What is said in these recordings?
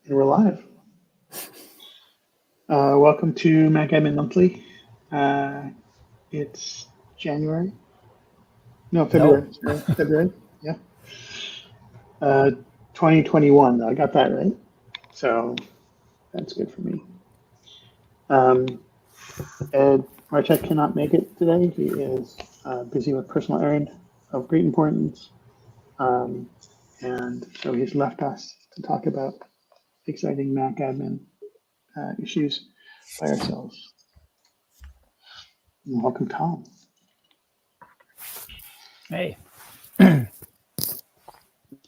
And we're live. Welcome to MacAdmin Monthly. It's January. No, February. No. Sorry, February. Yeah. Uh, 2021. I got that right. So that's good for me. Ed Marchek cannot make it today. He is busy with personal errand of great importance. Um, and so he's left us to talk about exciting MacAdmin issues by ourselves. And welcome, Tom. Hey. All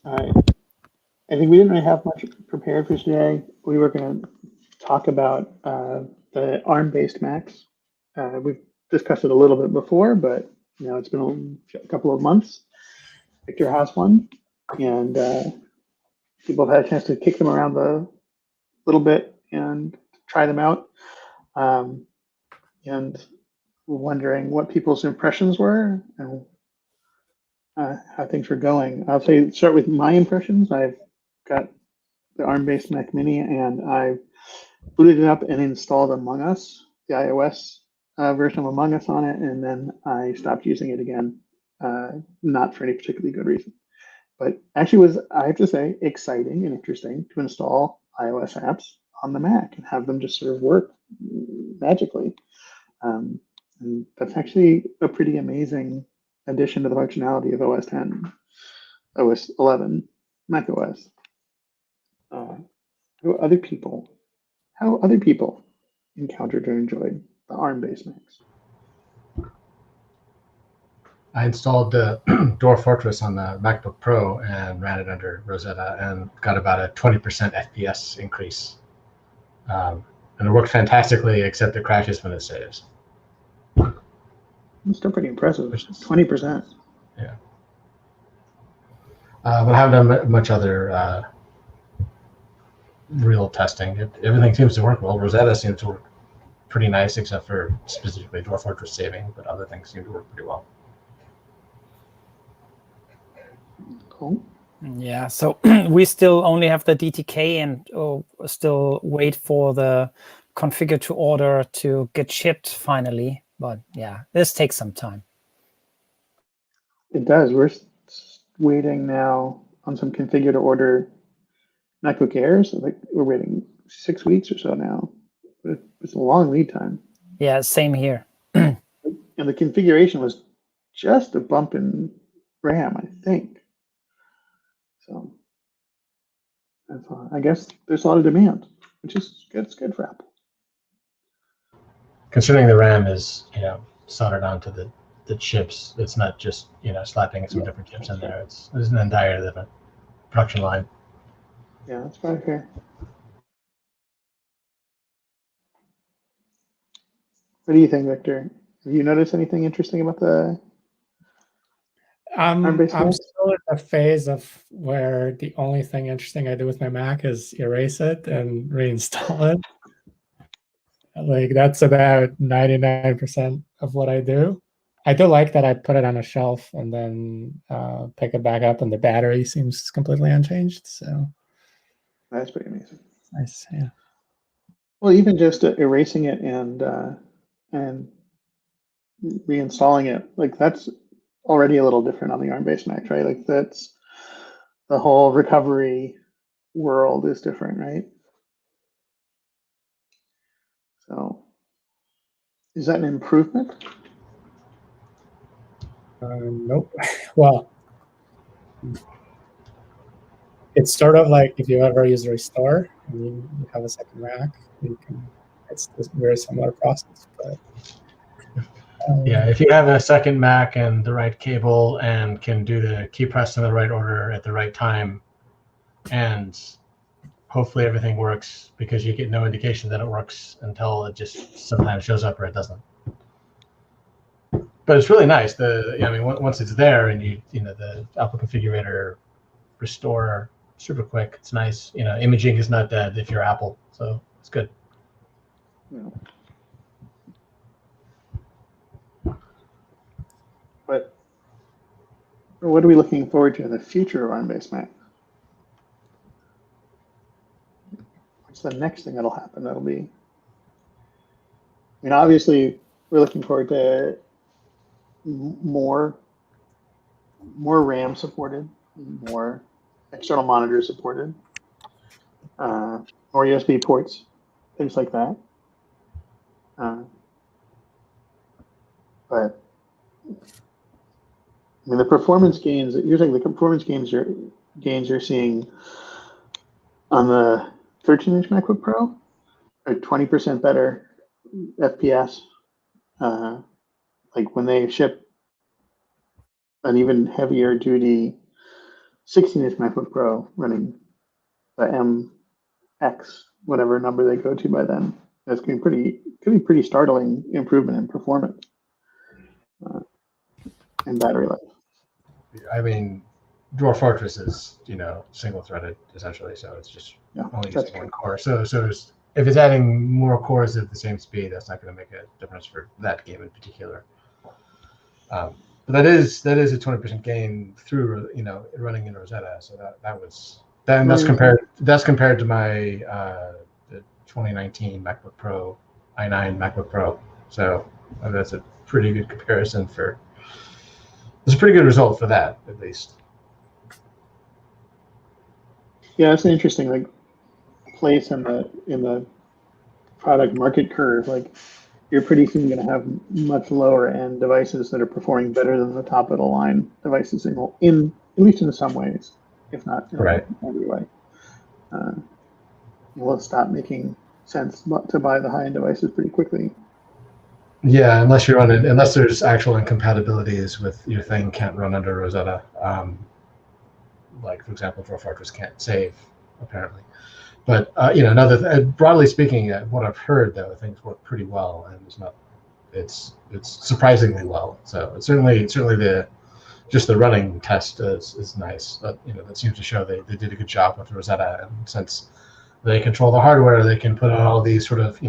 right. I think we didn't really have much prepared for today. We were going to talk about the ARM-based Macs. We've discussed it a little bit before, but it's been a couple of months. Victor has one, and people have had a chance to kick them around a little bit and try them out. And wondering what people's impressions were and how things were going. I'll start with my impressions. I've got the ARM-based Mac Mini, and I booted it up and installed Among Us, the iOS version of Among Us on it, and then I stopped using it again, not for any particularly good reason. But actually was, I have to say, exciting and interesting to install iOS apps on the Mac and have them just sort of work magically. And that's actually a pretty amazing addition to the functionality of OS 10, OS 11, Mac OS. How other people encountered or enjoyed the ARM-based Macs. I installed the Dwarf Fortress on the MacBook Pro and ran it under Rosetta and got about a 20% FPS increase. And it worked fantastically, except it crashes when it saves. It's still pretty impressive. 20%. Yeah. But I haven't done much other real testing. Everything seems to work well. Rosetta seems to work pretty nice, except for specifically Dwarf Fortress saving, but other things seem to work pretty well. Cool. Yeah, so we still only have the DTK and still wait for the configure to order to get shipped finally. But yeah, this takes some time. It does. We're waiting now on some configure to order MacBook Airs. Like we're waiting 6 weeks or so now. But it's a long lead time. Yeah, same here. And the configuration was just a bump in RAM, I think. So I guess there's a lot of demand, which is good. It's good for Apple. Considering the RAM is, soldered onto the chips, it's not just, slapping some different chips in there. There's an entire different production line. Yeah, that's probably fair. What do you think, Victor? Have you noticed anything interesting about the I'm ARM-based Macs? still in a phase of where the only thing interesting I do with my Mac is erase it and reinstall it. Like that's about 99% of what I do. I do like that I put it on a shelf and then pick it back up, and the battery seems completely unchanged. So That's pretty amazing. nice, yeah. Well, even just erasing it and reinstalling it, like that's already a little different on the ARM-based Mac, right? Like that's the whole recovery world is different, right? So, is that an improvement? Nope. Well, it's sort of like if you ever use Restore and you have a second Mac, it's a very similar process. But Yeah, if you have a second Mac and the right cable and can do the key press in the right order at the right time, and hopefully everything works, because you get no indication that it works until it just sometimes shows up or it doesn't. But it's really nice. Once it's there and the Apple configurator restore super quick. It's nice. Imaging is not dead if you're Apple, so it's good. Yeah. But what are we looking forward to in the future of ARM-based Mac? what's the next thing that'll happen? That'll be, I mean, obviously we're looking forward to more RAM supported, more external monitors supported, more USB ports, things like that. But I mean, the performance gains, you're saying the performance gains you're seeing on the 13-inch MacBook Pro are 20% better FPS. Like when they ship an even heavier duty 16-inch MacBook Pro running the MX, whatever number they go to by then, that's going to be pretty startling improvement in performance and battery life. I mean, Dwarf Fortress is, single-threaded essentially, so it's just only using one core. So if it's adding more cores at the same speed, that's not going to make a difference for that game in particular. But that is a 20% gain through, running in Rosetta. So that's compared to my the 2019 MacBook Pro, i9 MacBook Pro. So that's a pretty good comparison for. It's a pretty good result for that, at least. Yeah, that's an interesting place in the product market curve. Like, you're pretty soon going to have much lower end devices that are performing better than the top of the line devices at least in some ways, if not in every way. Will stop making sense to buy the high end devices pretty quickly. Yeah, unless there's actual incompatibilities with your thing can't run under Rosetta. Like, for example, Dwarf Fortress can't save, apparently. But broadly speaking, what I've heard though, things work pretty well, and it's surprisingly well. So it's certainly the running test is nice. But that seems to show they did a good job with Rosetta, and since they control the hardware, they can put all these sort of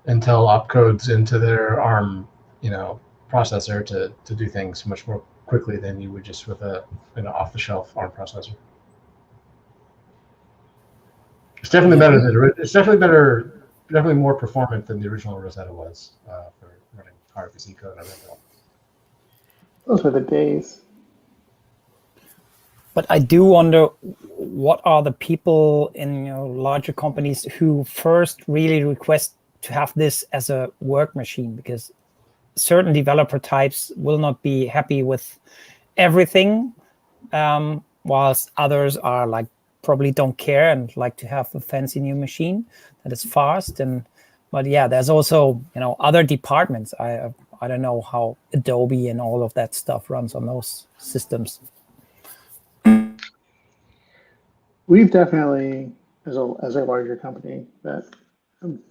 Intel opcodes into their ARM, processor to do things much more quickly than you would just with a off-the-shelf ARM processor. It's definitely better than definitely more performant than the original Rosetta was for running PowerPC code and everything. Those were the days. But I do wonder, what are the people in larger companies who first really request to have this as a work machine? Because certain developer types will not be happy with everything, whilst others are probably don't care and like to have a fancy new machine that is fast. But yeah, there's also other departments. I don't know how Adobe and all of that stuff runs on those systems. We've definitely, as a larger company that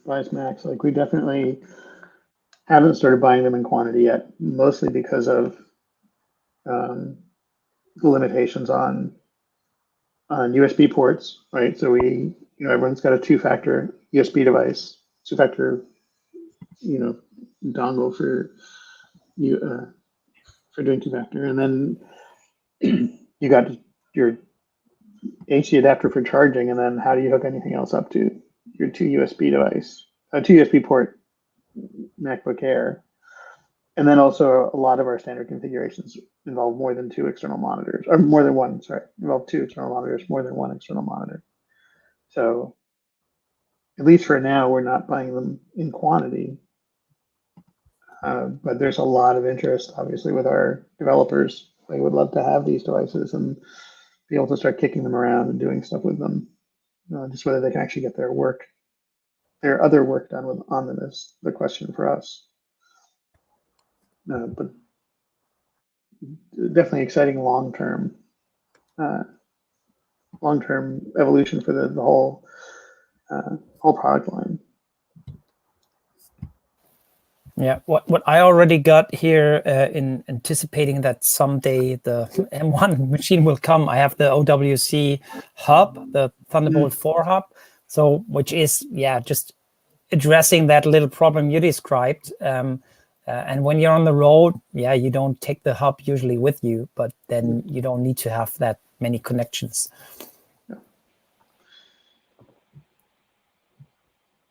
buys Macs, we definitely haven't started buying them in quantity yet, mostly because of the limitations on USB ports, right? So everyone's got a two-factor USB device, two-factor, dongle for doing two-factor, and then you got your AC adapter for charging, and then how do you hook anything else up to your two USB port MacBook Air? And then also a lot of our standard configurations involve more than two external monitors, or more than one, involve two external monitors, more than one external monitor. So at least for now, we're not buying them in quantity. But there's a lot of interest, obviously, with our developers. They would love to have these devices and be able to start kicking them around and doing stuff with them. Just whether they can actually get their other work done on them is the question for us. But definitely exciting long-term evolution for the whole product line. Yeah, what I already got here in anticipating that someday the M1 machine will come, I have the OWC hub, the Thunderbolt 4 hub, so which is just addressing that little problem you described. And when you're on the road, you don't take the hub usually with you, but then you don't need to have that many connections.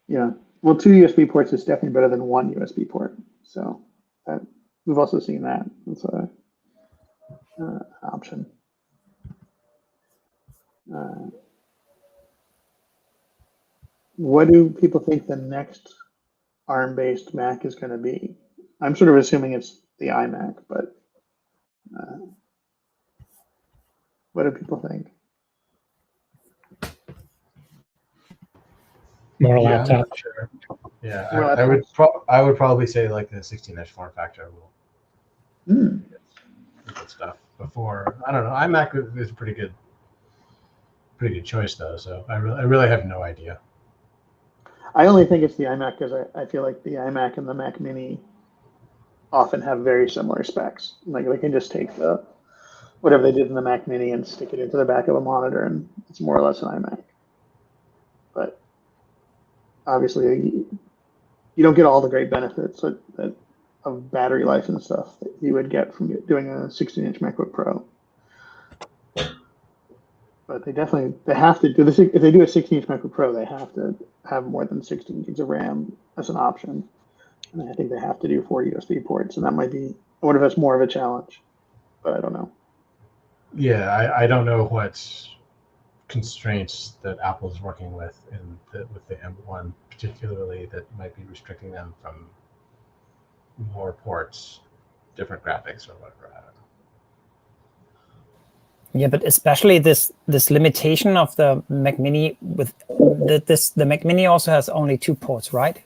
Yeah. Well, 2 USB ports is definitely better than 1 USB port. So we've also seen that. It's a option. What do people think the next ARM-based Mac is going to be? I'm sort of assuming it's the iMac, but what do people think? More Yeah, I'm laptop. not sure. Yeah, Well, I would probably say like the 16-inch form factor will good stuff before. I don't know. iMac is a pretty good choice though. So I really have no idea. I only think it's the iMac because I feel like the iMac and the Mac Mini often have very similar specs. Like they can just take whatever they did in the Mac Mini and stick it into the back of a monitor, and it's more or less an iMac. But obviously, you don't get all the great benefits of battery life and stuff that you would get from doing a 16-inch MacBook Pro. But they have to do this. If they do a 16-inch MacBook Pro, they have to have more than 16 gigs of RAM as an option. And I think they have to do 4 USB ports, and that might be what if it's more of a challenge, but I don't know. Yeah, I don't know what constraints that Apple is working with with the M1 particularly that might be restricting them from more ports, different graphics or whatever. I don't know. Yeah, but especially this limitation of the Mac Mini with the Mac Mini also has only 2 ports, right?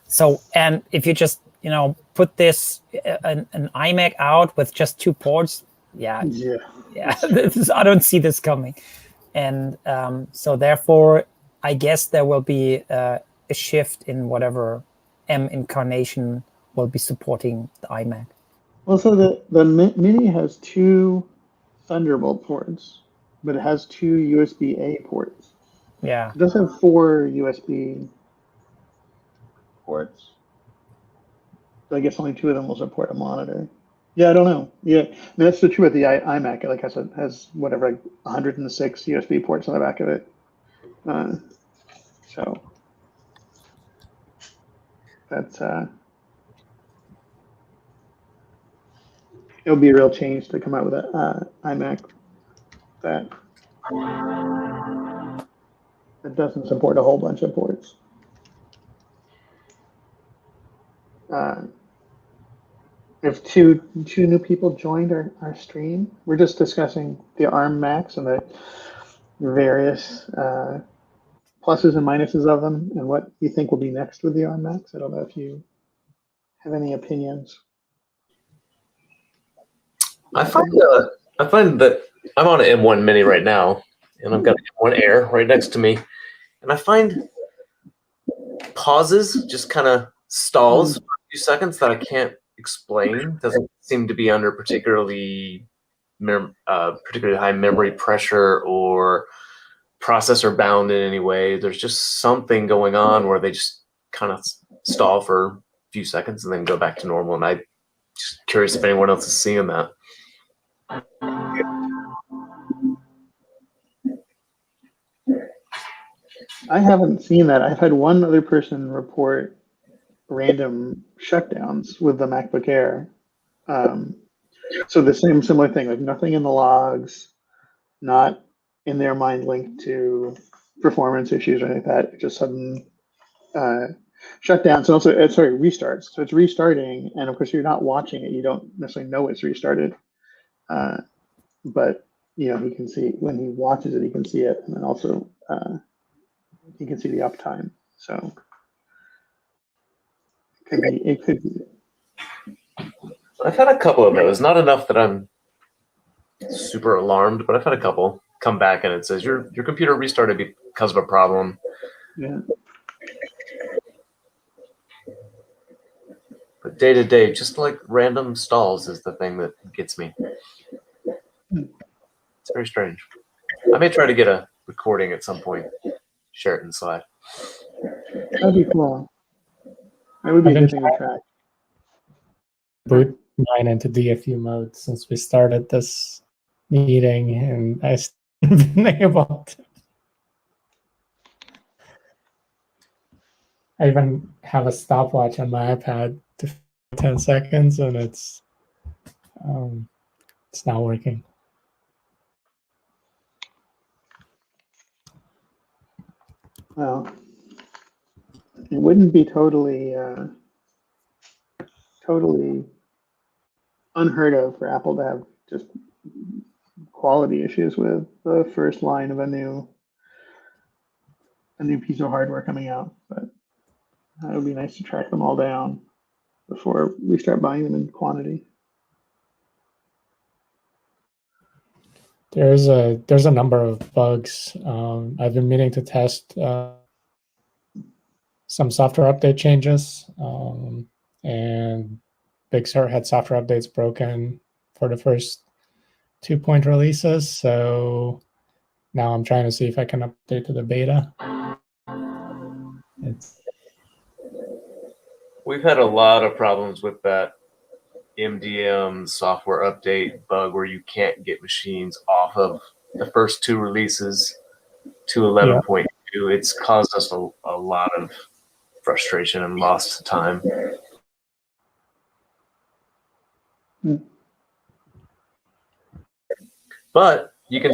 So, and if you just put this an iMac out with just 2 ports, yeah, I don't see this coming, and so therefore I guess there will be a shift in whatever M incarnation will be supporting the iMac. Well, so the Mini has 2 Thunderbolt ports, but it has 2 USB-A ports. Yeah, It does have 4 USB ports. So I guess only 2 of them will support a monitor. Yeah, I don't know. Yeah, I mean, that's the true with the iMac. Like I said, has whatever, like 106 USB ports on the back of it. So that's it'll be a real change to come out with an iMac that doesn't support a whole bunch of ports. If two new people joined our stream, we're just discussing the ARM Macs and the various pluses and minuses of them, and what you think will be next with the ARM Macs. I don't know if you have any opinions. I find that I'm on an M1 Mini right now, and I've got an M1 Air right next to me, and I find pauses just kind of stalls for a few seconds that I can't explain. Doesn't seem to be under particularly high memory pressure or processor bound in any way. There's just something going on where they just kind of stall for a few seconds and then go back to normal. And I'm just curious if anyone else is seeing that. I haven't seen that. I've had one other person report random shutdowns with the MacBook Air. So the similar thing, like nothing in the logs, not in their mind linked to performance issues or anything like that. Just sudden shutdowns and also restarts. So it's restarting, and of course you're not watching it. You don't necessarily know it's restarted, but he can see when he watches it, he can see it, and then also you can see the uptime. So it could be. I've had a couple of those. Not enough that I'm super alarmed, but I've had a couple come back and it says your computer restarted because of a problem. Yeah. But day to day, just like random stalls is the thing that gets me. It's very strange. I may try to get a recording at some point. Share it in Slack. That'd be cool. That would be a good thing to track. Boot mine into DFU mode since we started this meeting, and I haven't been able to. I even have a stopwatch on my iPad to 10 seconds, and it's not working. Well, it wouldn't be totally unheard of for Apple to have just quality issues with the first line of a new piece of hardware coming out, but it would be nice to track them all down before we start buying them in quantity. There's a number of bugs. I've been meaning to test some software update changes, and Big Sur had software updates broken for the first 2-point releases. So now I'm trying to see if I can update to the beta. We've had a lot of problems with that MDM software update bug where you can't get machines off of the first 2 releases to 11.2. It's caused us a lot of frustration and lost time. But you can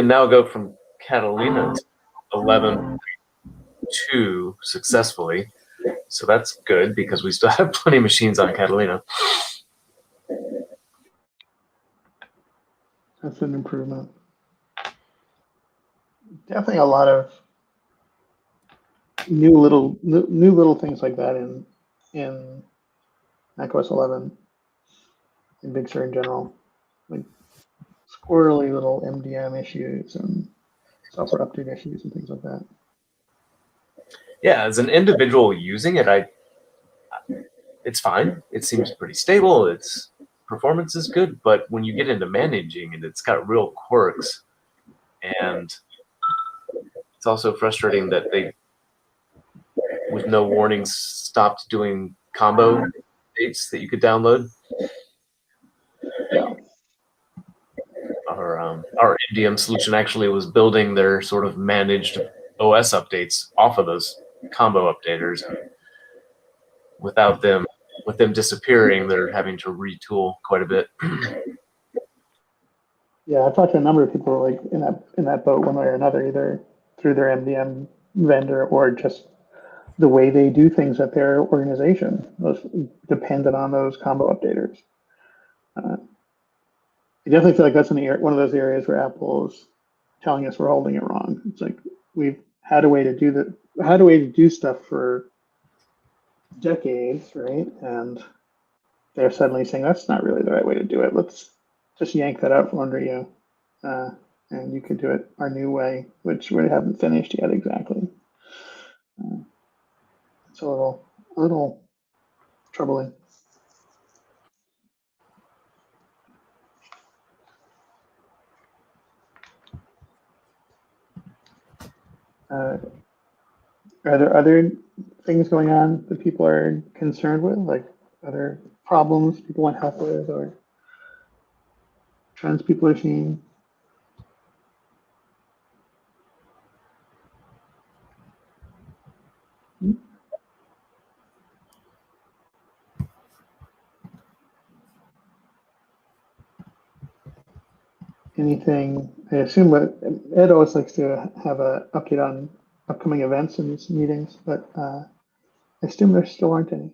now go from Catalina to 11.2 successfully. So that's good because we still have plenty of machines on Catalina. That's an improvement. Definitely a lot of new little things like that in macOS 11, in Big Sur in general, like squirrely little MDM issues and software update issues and things like that. Yeah, as an individual using it, it's fine. It seems pretty stable. Its performance is good, but when you get into managing it, it's got real quirks, and it's also frustrating that they, with no warnings, stopped doing combo updates that you could download. Yeah. Our MDM solution actually was building their sort of managed OS updates off of those combo updaters. With them disappearing, they're having to retool quite a bit. Yeah, I've talked to a number of people like in that boat one way or another, either through their MDM vendor or just the way they do things at their organization, dependent on those combo updaters. I definitely feel like that's one of those areas where Apple is telling us we're holding it wrong. It's like we've had a way to do stuff for decades, right? And they're suddenly saying that's not really the right way to do it. Let's just yank that out from under you, and you can do it our new way, which we haven't finished yet exactly. It's a little troubling. Are there other things going on that people are concerned with, like other problems people want help with, or trends people are seeing? Anything? I assume Ed always likes to have an update on upcoming events in these meetings, but I assume there still aren't any.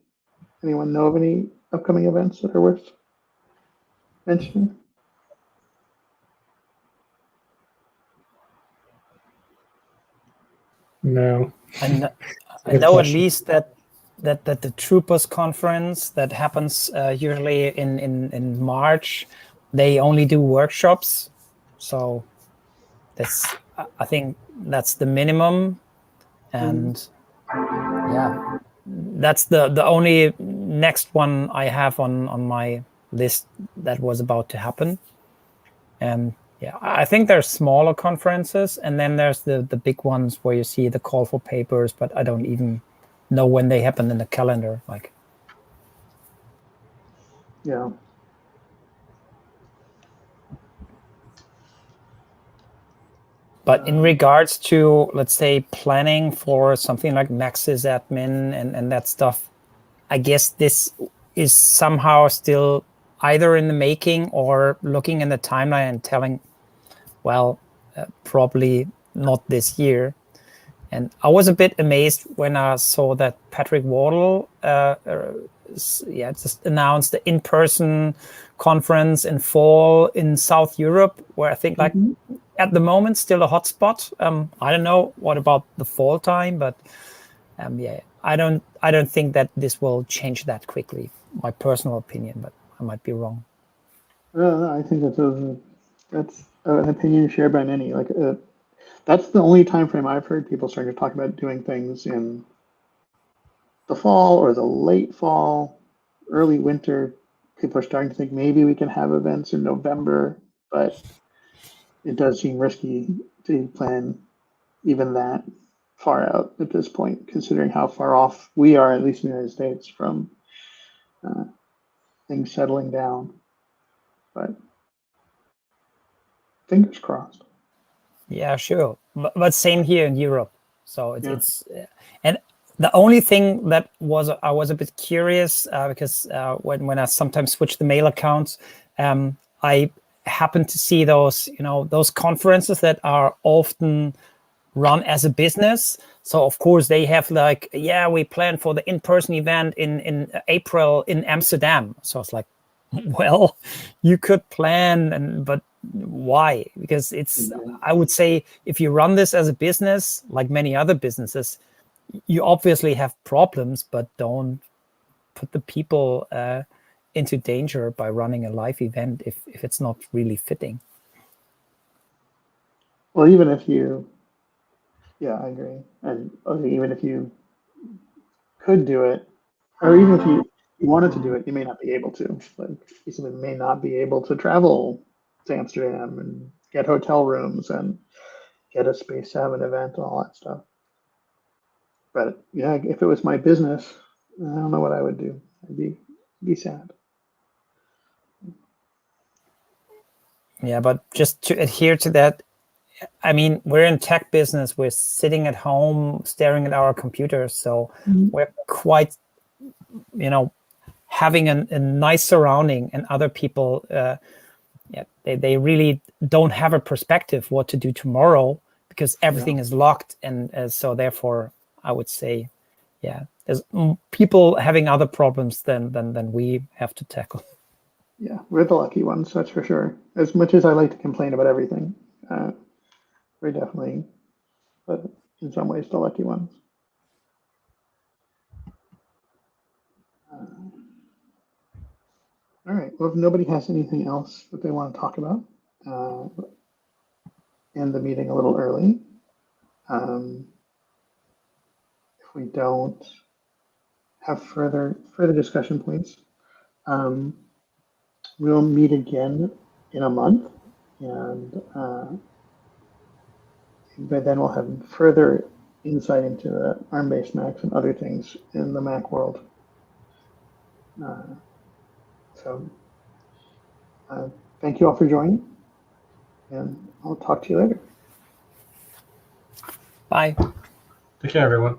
Anyone know of any upcoming events that are worth mentioning? No. I know Good at question. least that the Troopers conference that happens usually in March, they only do workshops. So I think that's the minimum. And yeah, that's the only next one I have on my list that was about to happen. And yeah, I think there's smaller conferences, and then there's the big ones where you see the call for papers, but I don't even know when they happen in the calendar. Like, Yeah. But in regards to, let's say, planning for something like MacSysAdmin and that stuff, I guess this is somehow still either in the making or looking in the timeline and telling, well, probably not this year. And I was a bit amazed when I saw that Patrick Wardle just announced the in-person conference in fall in South Europe, where I think like at the moment still a hotspot. I don't know what about the fall time, but yeah, I don't think that this will change that quickly. My personal opinion, but I might be wrong. I think that's an opinion shared by many. Like that's the only time frame I've heard people starting to talk about doing things in the fall or the late fall, early winter. People are starting to think maybe we can have events in November, but it does seem risky to plan even that far out at this point, considering how far off we are, at least in the United States, from things settling down. But fingers crossed. Yeah, sure. But same here in Europe. So it's and the only thing that I was a bit curious because when I sometimes switch the mail accounts, I happen to see those those conferences that are often run as a business. So of course they have like, yeah, we plan for the in-person event in April in Amsterdam. So it's like, well, you could plan, but why? Because it's, I would say, if you run this as a business, like many other businesses, you obviously have problems, but don't put the people into danger by running a live event if it's not really fitting. Well, even if you, yeah, I agree. And even if you could do it, or even if you wanted to do it, you may not be able to. Like, you simply may not be able to travel to Amsterdam and get hotel rooms and get a space to have an event and all that stuff. But yeah, if it was my business, I don't know what I would do. I'd be sad. Yeah, but just to adhere to that, I mean, we're in tech business. We're sitting at home staring at our computers, so we're quite, having a nice surrounding, and other people, they really don't have a perspective what to do tomorrow because everything is locked, and so therefore, I would say, yeah, there's people having other problems than we have to tackle. Yeah, we're the lucky ones, that's for sure. As much as I like to complain about everything, we're definitely, but in some ways, the lucky ones. All right. Well, if nobody has anything else that they want to talk about, end the meeting a little early. If we don't have further discussion points, we'll meet again in a month, and by then we'll have further insight into the ARM-based Macs and other things in the Mac world. So thank you all for joining, and I'll talk to you later. Bye. Take care, everyone.